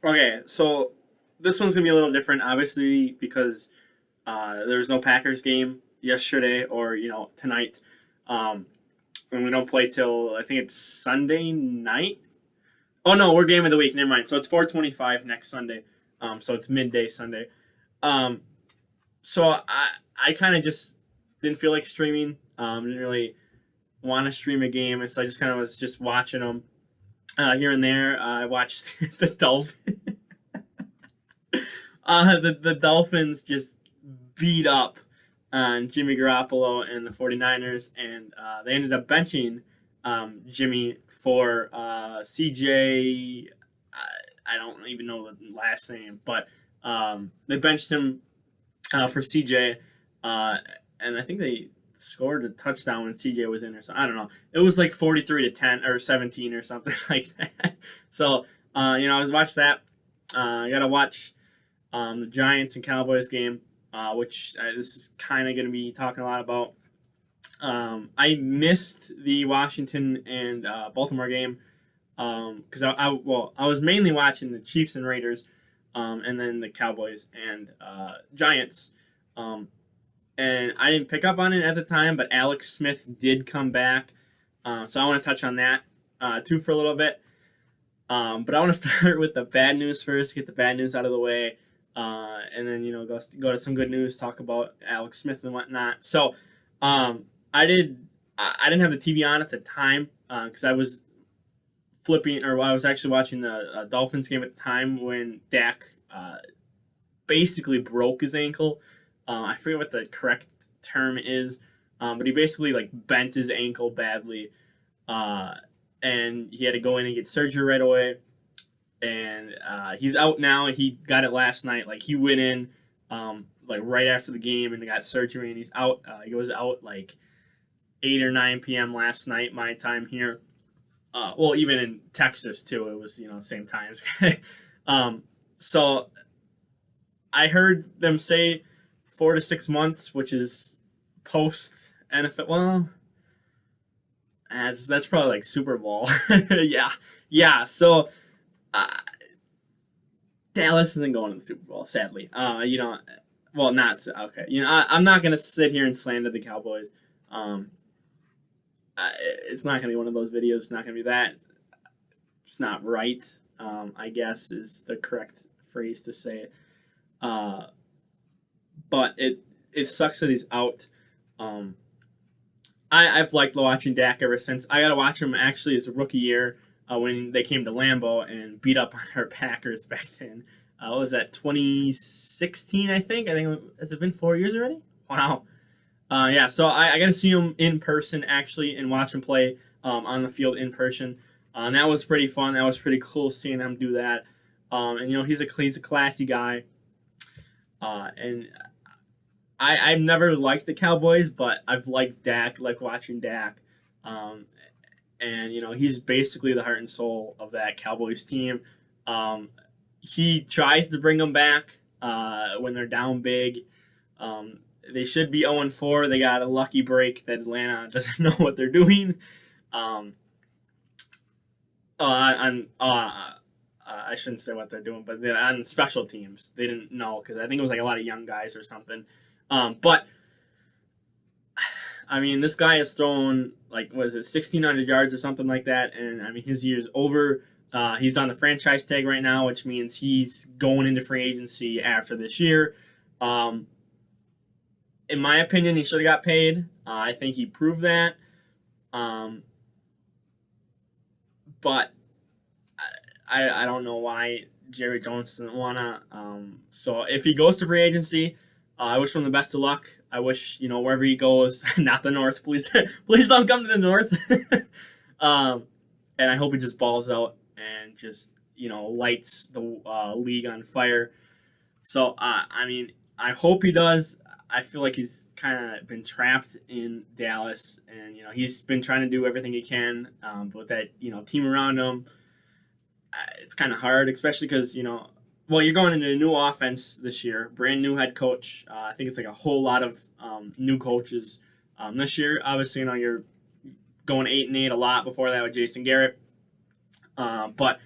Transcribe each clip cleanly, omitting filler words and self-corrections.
Okay, so this one's gonna be a little different, obviously, because there was no Packers game yesterday or tonight, um, and we don't play till I think it's Sunday night. Oh no, we're game of the week. Never mind. So it's 4:25 next Sunday. So it's midday Sunday. Um, so I kind of just didn't feel like streaming. Didn't really want to stream a game, and so I just kind of was just watching them here and there. I watched the Dolphins. The Dolphins just beat up on Jimmy Garoppolo and the 49ers, and they ended up benching Jimmy for CJ. I don't even know the last name, but they benched him for CJ, uh, and I think they scored a touchdown when CJ was in or something. I don't know. It was like 43-10 or 17 or something like that. So I was watching that. I gotta watch the Giants and Cowboys game, which this is kind of going to be talking a lot about. I missed the Washington and Baltimore game because I was mainly watching the Chiefs and Raiders, and then the Cowboys and Giants. And I didn't pick up on it at the time, but Alex Smith did come back, so I want to touch on that too for a little bit. But I want to start with the bad news first, get the bad news out of the way, and then go to some good news, talk about Alex Smith and whatnot. So I didn't have the TV on at the time because I was I was actually watching the Dolphins game at the time when Dak basically broke his ankle. I forget what the correct term is, but he basically like bent his ankle badly, and he had to go in and get surgery right away. And he's out now. He got it last night. Like he went in like right after the game and got surgery, and he's out. He was out like 8 or 9 p.m. last night, my time here. Well, even in Texas too, it was same times. So I heard them say 4 to 6 months, which is post NFL. Well, that's probably like Super Bowl. Yeah. So Dallas isn't going to the Super Bowl, sadly. Well, not okay. I'm not gonna sit here and slander the Cowboys. Um, it's not gonna be one of those videos. It's not gonna be that. It's not right. I guess is the correct phrase to say it. Uh, but it sucks that he's out. Um, I've liked watching Dak ever since. I got to watch him actually his rookie year when they came to Lambeau and beat up on our Packers back then. What was that, 2016, I think? Has it been 4 years already? Wow. Yeah, so I got to see him in person, actually, and watch him play on the field in person. And that was pretty fun. That was pretty cool seeing him do that. And he's a classy guy. And I've never liked the Cowboys, but I've liked Dak, like watching Dak. And he's basically the heart and soul of that Cowboys team. He tries to bring them back when they're down big. They should be 0-4. They got a lucky break that Atlanta doesn't know what they're doing. I shouldn't say what they're doing, but on special teams, they didn't know because I think it was like a lot of young guys or something. But I mean, this guy has thrown like 1,600 yards or something like that, and I mean his year's over. He's on the franchise tag right now, which means he's going into free agency after this year. In my opinion, he should have got paid. I think he proved that. But I don't know why Jerry Jones doesn't want to. So if he goes to free agency, I wish him the best of luck. I wish, wherever he goes, not the North, please, please don't come to the North. And I hope he just balls out and just, lights the league on fire. So, I mean, I hope he does. I feel like he's kind of been trapped in Dallas, and he's been trying to do everything he can, but with that team around him, it's kind of hard, especially because you're going into a new offense this year, brand new head coach. I think it's like a whole lot of new coaches this year. Obviously, you're going 8-8 a lot before that with Jason Garrett, but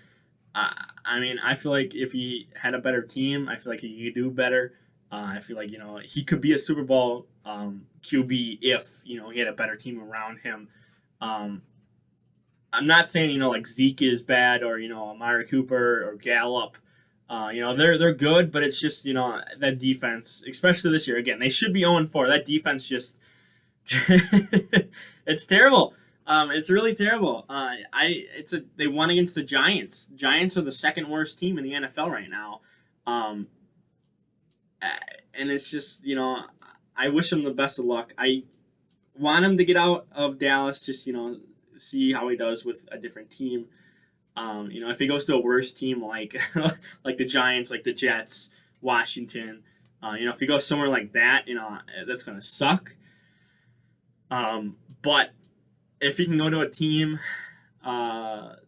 I mean, I feel like if he had a better team, I feel like he could do better. I feel like he could be a Super Bowl QB if he had a better team around him. Um, I'm not saying like Zeke is bad or Amari Cooper or Gallup. They're good, but it's just that defense, especially this year. Again, they should be 0-4. That defense just it's terrible. It's really terrible. They won against the Giants. Giants are the second worst team in the NFL right now. Um, and it's just I wish him the best of luck. I want him to get out of Dallas. Just see how he does with a different team. If he goes to a worse team like like the Giants, like the Jets, Washington, if he goes somewhere like that, that's gonna suck. But if he can go to a team, what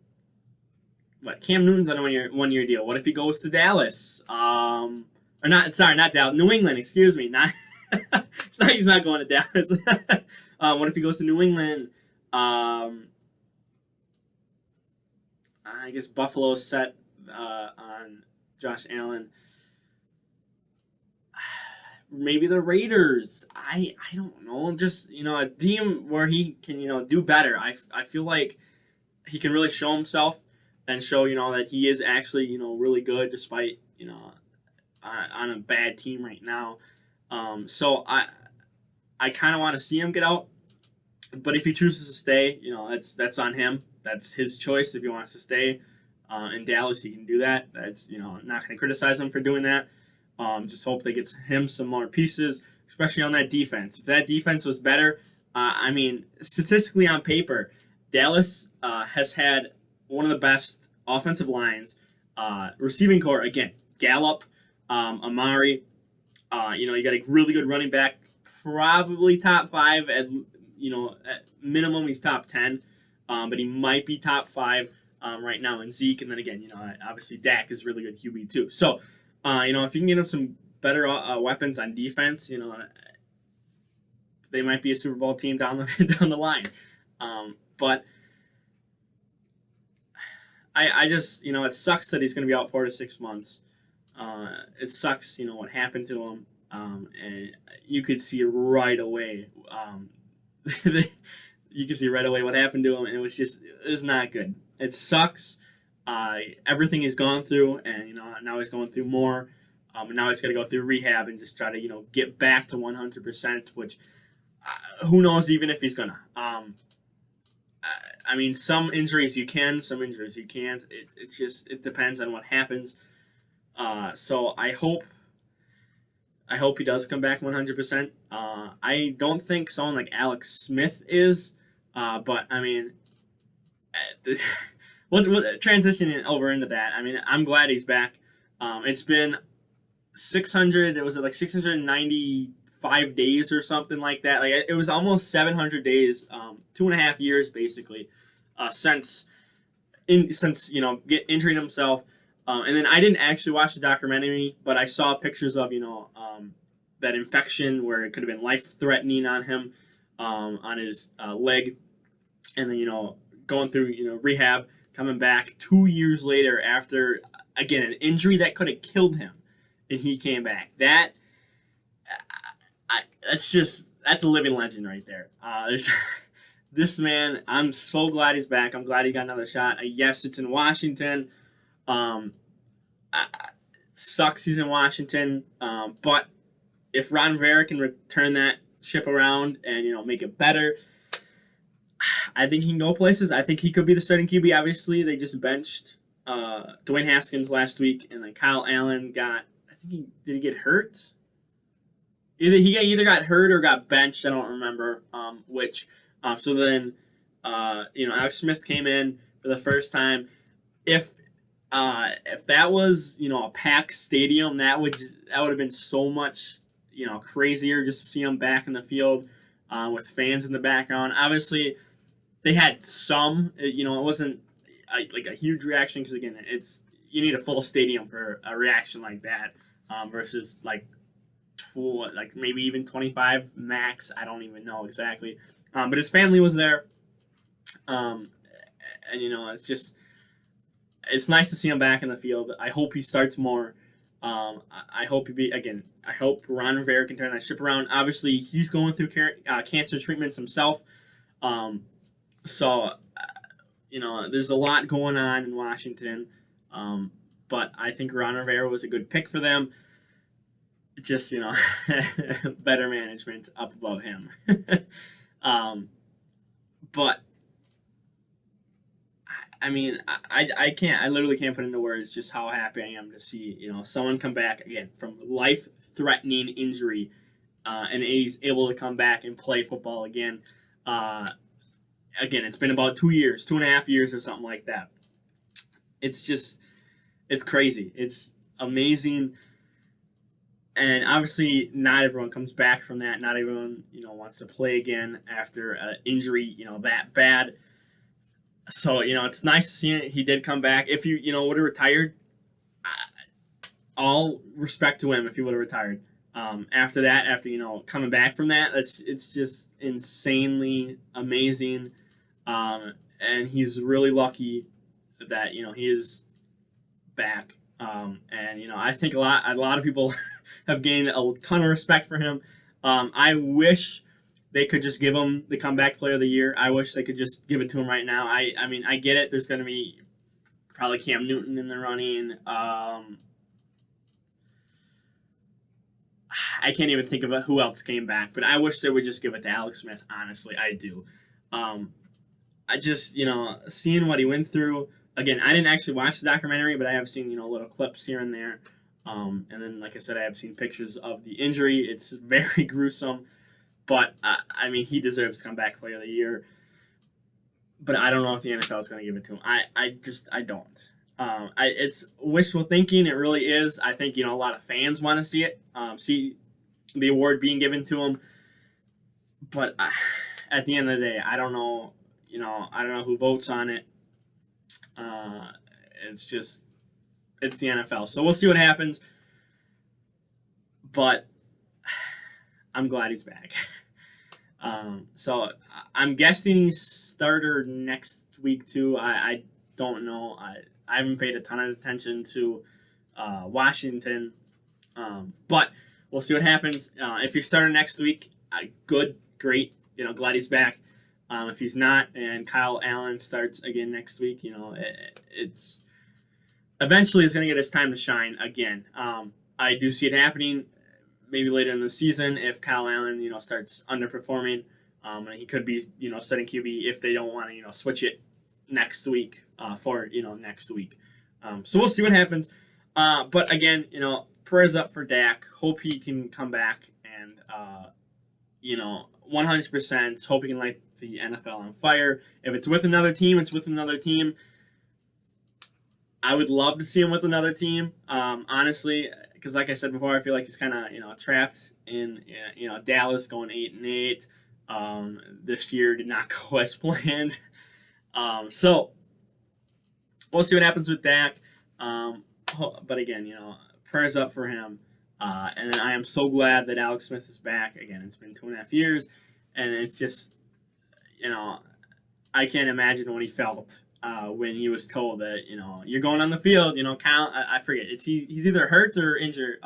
Cam Newton's on a one year deal. What if he goes to Dallas? Or not? Sorry, not Dallas. New England. Excuse me. Not. He's not going to Dallas. What if he goes to New England? I guess Buffalo's set on Josh Allen. Maybe the Raiders. I don't know. Just a team where he can do better. I feel like he can really show himself and show that he is actually really good despite on a bad team right now. So I kind of want to see him get out, but if he chooses to stay, that's on him. That's his choice. If he wants to stay in Dallas, he can do that. That's I'm not going to criticize him for doing that. Just hope they get him some more pieces, especially on that defense. If that defense was better, I mean, statistically on paper, Dallas has had one of the best offensive lines, receiving core. Again, Gallup, Amari. You got a really good running back, probably top 5 at minimum he's top 10, but he might be top 5 right now in Zeke, and then again, obviously Dak is really good QB too. So, if you can get him some better weapons on defense, they might be a Super Bowl team down the line. But I just it sucks that he's going to be out 4 to 6 months. It sucks, what happened to him, and you could see right away. You could see right away what happened to him, and it was not good. It sucks. Everything he's gone through, and now he's going through more. And now he's got to go through rehab and just try to get back to 100%. Which who knows even if he's gonna. I mean, some injuries you can, some injuries you can't. It depends on what happens. So I hope he does come back 100%. I don't think someone like Alex Smith is, but I mean, we'll transitioning over into that. I mean, I'm glad he's back. It's been 600. It was like 695 days or something like that. Like it was almost 700 days, 2.5 years basically, since injuring himself. And then I didn't actually watch the documentary, but I saw pictures of that infection where it could have been life threatening on him, on his leg, and then going through rehab, coming back 2 years later after again an injury that could have killed him, and he came back. That's a living legend right there. This man, I'm so glad he's back. I'm glad he got another shot. Yes, it's in Washington. Sucks he's in Washington, but if Ron Rivera can turn that ship around and make it better, I think he can go places. I think he could be the starting QB. Obviously, they just benched Dwayne Haskins last week, and then Kyle Allen got. I think did he get hurt? Either got hurt or got benched. I don't remember which. So then, Alex Smith came in for the first time. If that was a packed stadium, that would have been so much crazier just to see him back in the field with fans in the background. Obviously, they had some. It wasn't like a huge reaction because again, you need a full stadium for a reaction like that versus like maybe even 25 max. I don't even know exactly. But his family was there, and it's just it's nice to see him back in the field. I hope he starts more. I hope I hope Ron Rivera can turn that ship around. Obviously, he's going through cancer treatments himself. Um, so, there's a lot going on in Washington. But I think Ron Rivera was a good pick for them. Just, better management up above him. But I mean, I can't. I literally can't put into words just how happy I am to see someone come back again from life-threatening injury, and he's able to come back and play football again. Again, it's been about 2 years, 2.5 years, or something like that. It's crazy. It's amazing, and obviously, not everyone comes back from that. Not everyone wants to play again after an injury that bad. So it's nice to see it. He did come back. If you would have retired, all respect to him if he would have retired. After that, after coming back from that, it's just insanely amazing, and he's really lucky that he is back. And I think a lot of people have gained a ton of respect for him. I wish they could just give him the comeback player of the year. I wish they could just give it to him right now. I mean, I get it. There's going to be probably Cam Newton in the running. I can't even think of who else came back, but I wish they would just give it to Alex Smith. Honestly, I do. I just, seeing what he went through. Again, I didn't actually watch the documentary, but I have seen, little clips here and there. And then, like I said, I have seen pictures of the injury. It's very gruesome. But, I mean, he deserves comeback player of the year. But I don't know if the NFL is going to give it to him. I don't. It's wishful thinking. It really is. I think, a lot of fans want to see it, see the award being given to him. But at the end of the day, I don't know. I don't know who votes on it. It's the NFL. So we'll see what happens. But I'm glad he's back. So I'm guessing he's starter next week too. I don't know. I haven't paid a ton of attention to Washington. But we'll see what happens. If he's starting next week, good, great. Glad he's back. If he's not, and Kyle Allen starts again next week, it's eventually he's going to get his time to shine again. I do see it happening maybe later in the season if Kyle Allen, starts underperforming, and he could be, starting QB if they don't want to, switch it next week for next week. So we'll see what happens. But again, prayers up for Dak. Hope he can come back and 100%. Hope he can light the NFL on fire. If it's with another team, it's with another team. I would love to see him with another team, honestly, because like I said before, I feel like he's kind of trapped in Dallas going 8-8. This year did not go as planned. So we'll see what happens with Dak. But again, prayers up for him. And I am so glad that Alex Smith is back. Again, it's been 2.5 years, and it's just, I can't imagine what he felt when he was told that, you're going on the field, Kyle, I forget. He's either hurt or injured.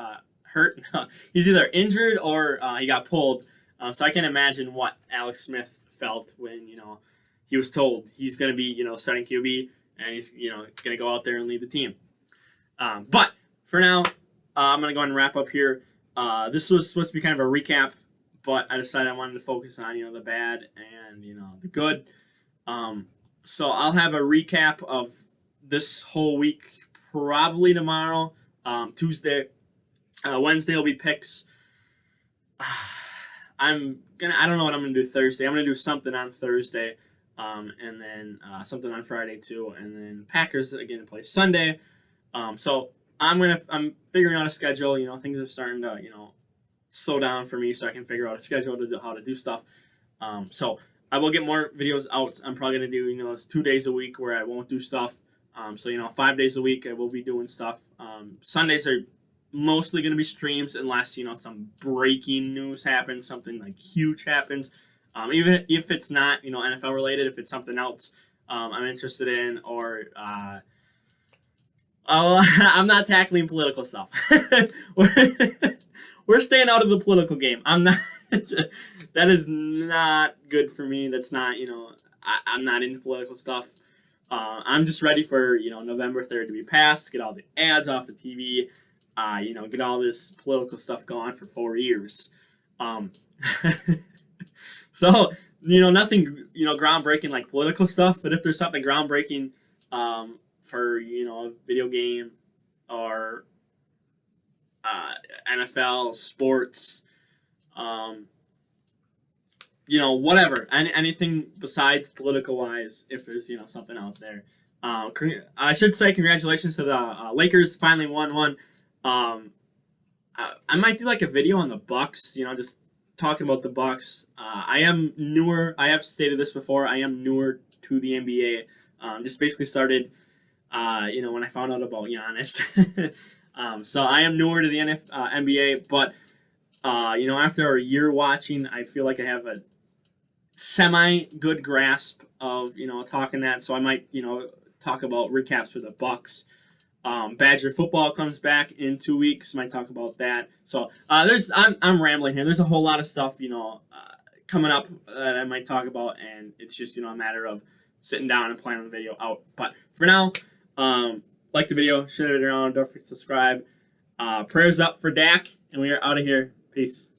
He's either injured or he got pulled. So I can imagine what Alex Smith felt when, he was told he's going to be, starting QB, and he's, going to go out there and lead the team. But for now, I'm going to go ahead and wrap up here. This was supposed to be kind of a recap, but I decided I wanted to focus on, the bad and, the good. So I'll have a recap of this whole week probably tomorrow, Tuesday. Wednesday will be picks. I don't know what I'm going to do Thursday. I'm going to do something on Thursday, and then something on Friday too, and then Packers again play Sunday. So I'm figuring out a schedule. Things are starting to slow down for me, so I can figure out a schedule to how to do stuff. So I will get more videos out. I'm probably gonna do those 2 days a week where I won't do stuff. So 5 days a week I will be doing stuff. Sundays are mostly gonna be streams unless some breaking news happens, something like huge happens. Even if it's not NFL related, if it's something else I'm interested in, or I'm not tackling political stuff. we're, we're staying out of the political game. I'm not. That is not good for me. That's not, I'm not into political stuff. I'm just ready for, November 3rd to be passed, get all the ads off the TV, get all this political stuff gone for 4 years. Um, so, nothing, groundbreaking like political stuff, but if there's something groundbreaking for, a video game or NFL, sports, um, whatever, anything besides political wise, if there's, something out there. I should say congratulations to the Lakers, finally won one. I might do like a video on the Bucks, just talking about the Bucks. I am newer. I have stated this before. I am newer to the NBA. Just basically started, when I found out about Giannis. So I am newer to the NBA, but after a year watching, I feel like I have a semi good grasp of talking that. So I might talk about recaps for the Bucks. Badger football comes back in 2 weeks. Might talk about that. So I'm rambling here. There's a whole lot of stuff coming up that I might talk about, and it's just a matter of sitting down and planning the video out. But for now, like the video, share it around, don't forget to subscribe. Prayers up for Dak, and we are out of here. Peace.